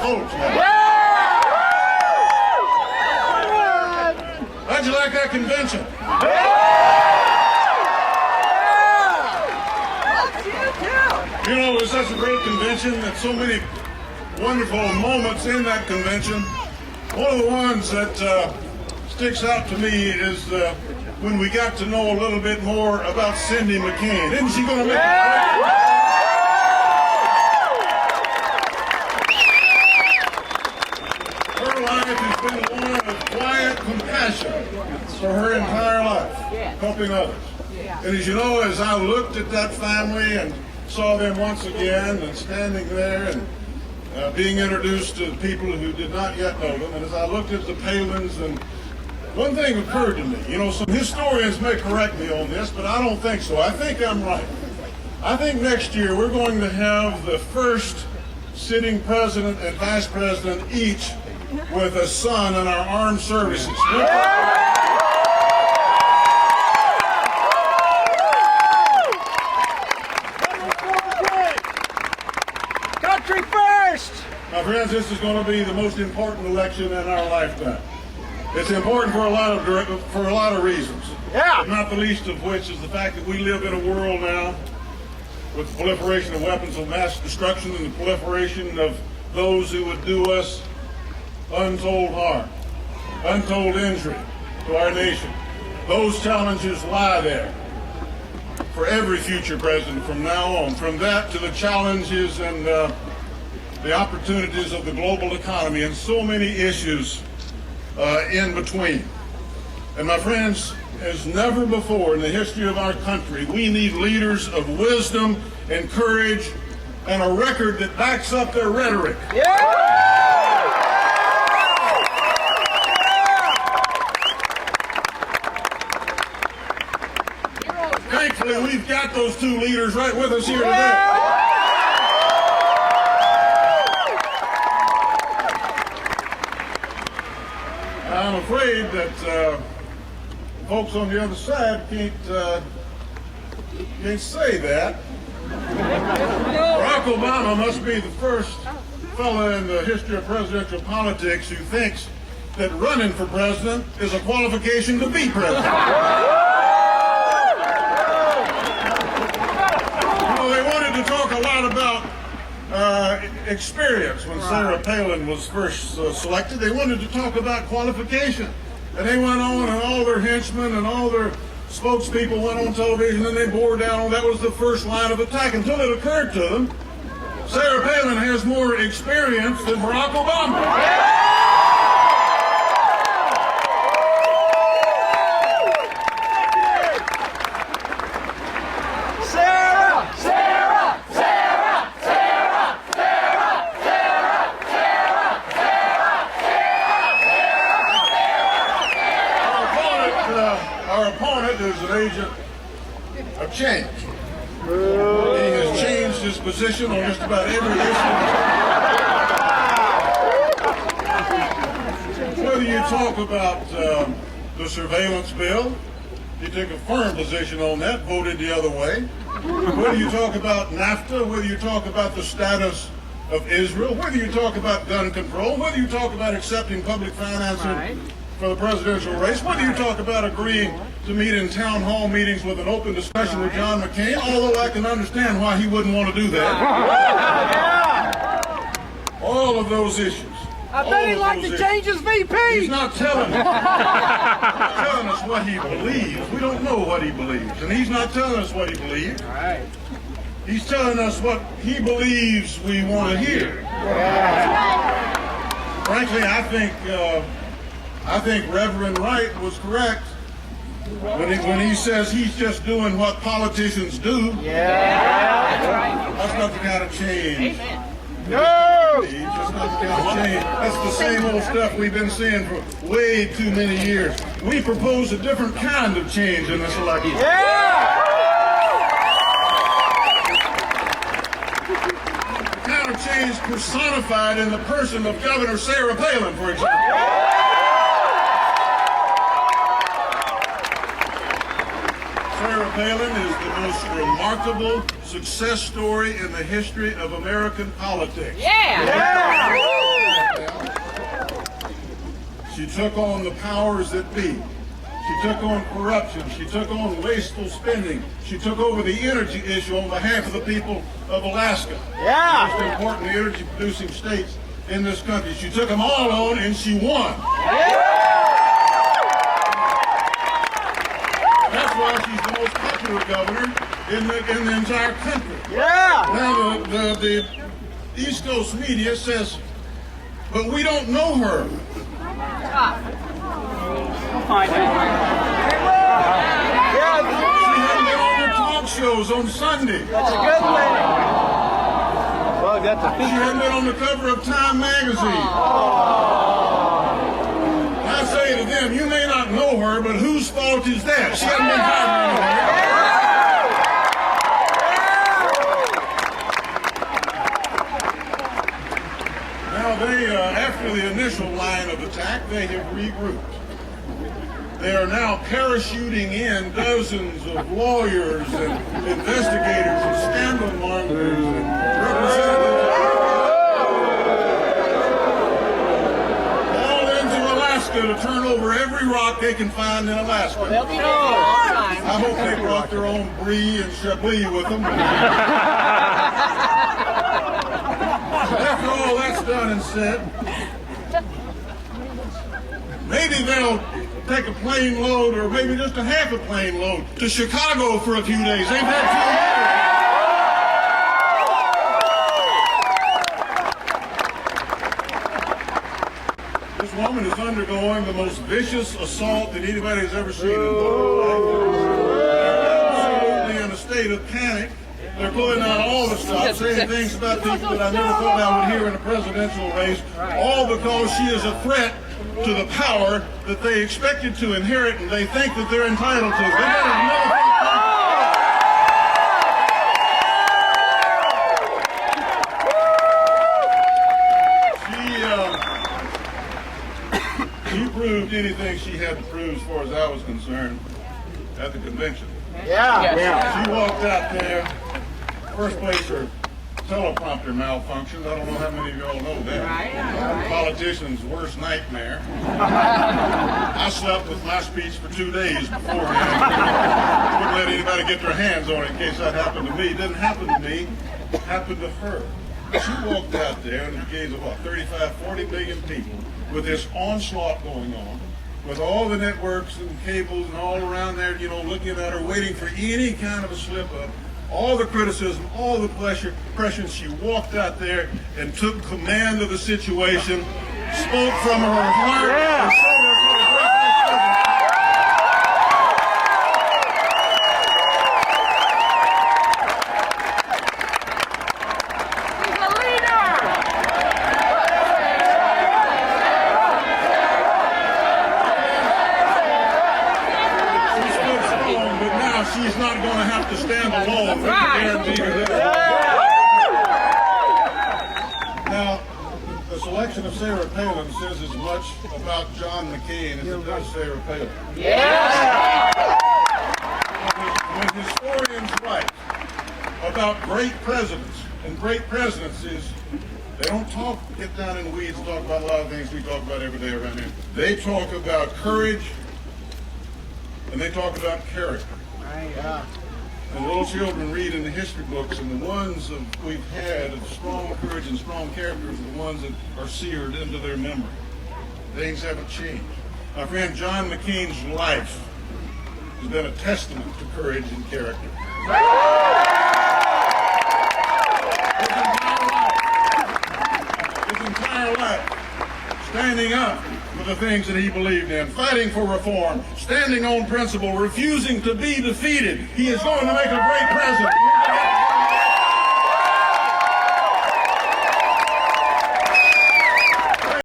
votes now. How'd you like that convention? You know, it was such a great convention and so many wonderful moments in that convention. One of the ones that sticks out to me is when we got to know a little bit more about Cindy McCain. Isn't she going to make it? Her life has been one of quiet compassion for her entire life, helping others. And as you know, as I looked at that family and saw them once again and standing there and being introduced to people who did not yet know them, and as I looked at the Palins, and one thing occurred to me. You know, some historians may correct me on this, but I don't think so. I think I'm right. I think next year we're going to have the first sitting president and vice president each with a son in our armed services. Country first! My friends, this is going to be the most important election in our lifetime. It's important for a lot of reasons. Yeah. Not the least of which is the fact that we live in a world now with the proliferation of weapons of mass destruction and the proliferation of those who would do us untold harm, untold injury to our nation. Those challenges lie there for every future president from now on. From that to the challenges and the opportunities of the global economy and so many issues in between. And my friends, as never before in the history of our country, we need leaders of wisdom and courage and a record that backs up their rhetoric. Thankfully, we've got those two leaders right with us here today. I'm afraid that folks on the other side can't say that. Barack Obama must be the first fellow in the history of presidential politics who thinks that running for president is a qualification to be president. You know, they wanted to talk a lot about experience when Sarah Palin was first selected. They wanted to talk about qualification. And they went on, and all their henchmen and all their spokespeople went on television, and they bore down on that was the first line of attack until it occurred to them, Sarah Palin has more experience than Barack Obama. Our opponent is an agent of change. He has changed his position on just about every issue. Whether you talk about the surveillance bill, he took a firm position on that, voted the other way. Whether you talk about NAFTA, whether you talk about the status of Israel, whether you talk about gun control, whether you talk about accepting public financing for the presidential race, whether you talk about agreeing to meet in town hall meetings with an open discussion with John McCain, although I can understand why he wouldn't want to do that. All of those issues. I bet he'd like to change his VP. He's not telling us what he believes. We don't know what he believes. And he's not telling us what he believes. He's telling us what he believes we want to hear. Frankly, I think Reverend Wright was correct when he says he's just doing what politicians do. That's not the kind of change. No! It's just not the kind of change. That's the same old stuff we've been seeing for way too many years. We propose a different kind of change in this election. The kind of change personified in the person of Governor Sarah Palin, for example. Sarah Palin is the most remarkable success story in the history of American politics. Yeah! took on the powers that be. She took on corruption. She took on wasteful spending. She took over the energy issue on behalf of the people of Alaska. Yeah. The most important energy-producing states in this country. She took them all on, and she won. That's why she's the most popular governor in the entire country. Yeah. Now, the East Coast media says, but we don't know her. Find out. Yeah. She hadn't been on the talk shows on Sunday. That's a good thing. Well, that's a She hadn't been on the cover of Time magazine. I say to them, you may not know her, but whose fault is that? She hasn't been hired anywhere. Now after the initial line of attack, they have regrouped. They are now parachuting in dozens of lawyers and investigators and scandal mongers and representatives all into Alaska to turn over every rock they can find in Alaska. I hope they brought their own brie and chablis with them. After all that's done and said, maybe they'll take a plane load, or maybe just a half a plane load, to Chicago for a few days. They've had 2 years. This woman is undergoing the most vicious assault that anybody's ever seen in their life. They're absolutely in a state of panic. They're pulling out all the stops, saying things about people that I never thought I would hear in a presidential race, all because she is a threat to the power that they expected to inherit and they think that they're entitled to. They got another she proved anything she had to prove as far as I was concerned at the convention. Yeah. She walked out there, first place her teleprompter malfunctioned. I don't know how many of y'all know that. Politician's worst nightmare. I slept with my speech for 2 days beforehand. Wouldn't let anybody get their hands on it in case that happened to me. It didn't happen to me. It happened to her. She walked out there in the gaze of what, 35, 40 million people with this onslaught going on, with all the networks and cables and all around there, you know, looking at her, waiting for any kind of a slip up. All the criticism, all the pressure, she walked out there and took command of the situation, spoke from her heart, and showed her what a great He's a leader! She stood strong, but now she's not going to have to stand alone. I guarantee you that. Now, the selection of Sarah Palin says as much about John McCain as it does Sarah Palin. When historians write about great presidents and great presidencies, they don't get down in the weeds and talk about a lot of things we talk about every day around here. They talk about courage and they talk about character. And little children read in the history books, and the ones that we've had of strong courage and strong character are the ones that are seared into their memory. Things haven't changed. My friend John McCain's life has been a testament to courage and character. His entire life, standing up for the things that he believed in, fighting for reform, standing on principle, refusing to be defeated. He is going to make a great president.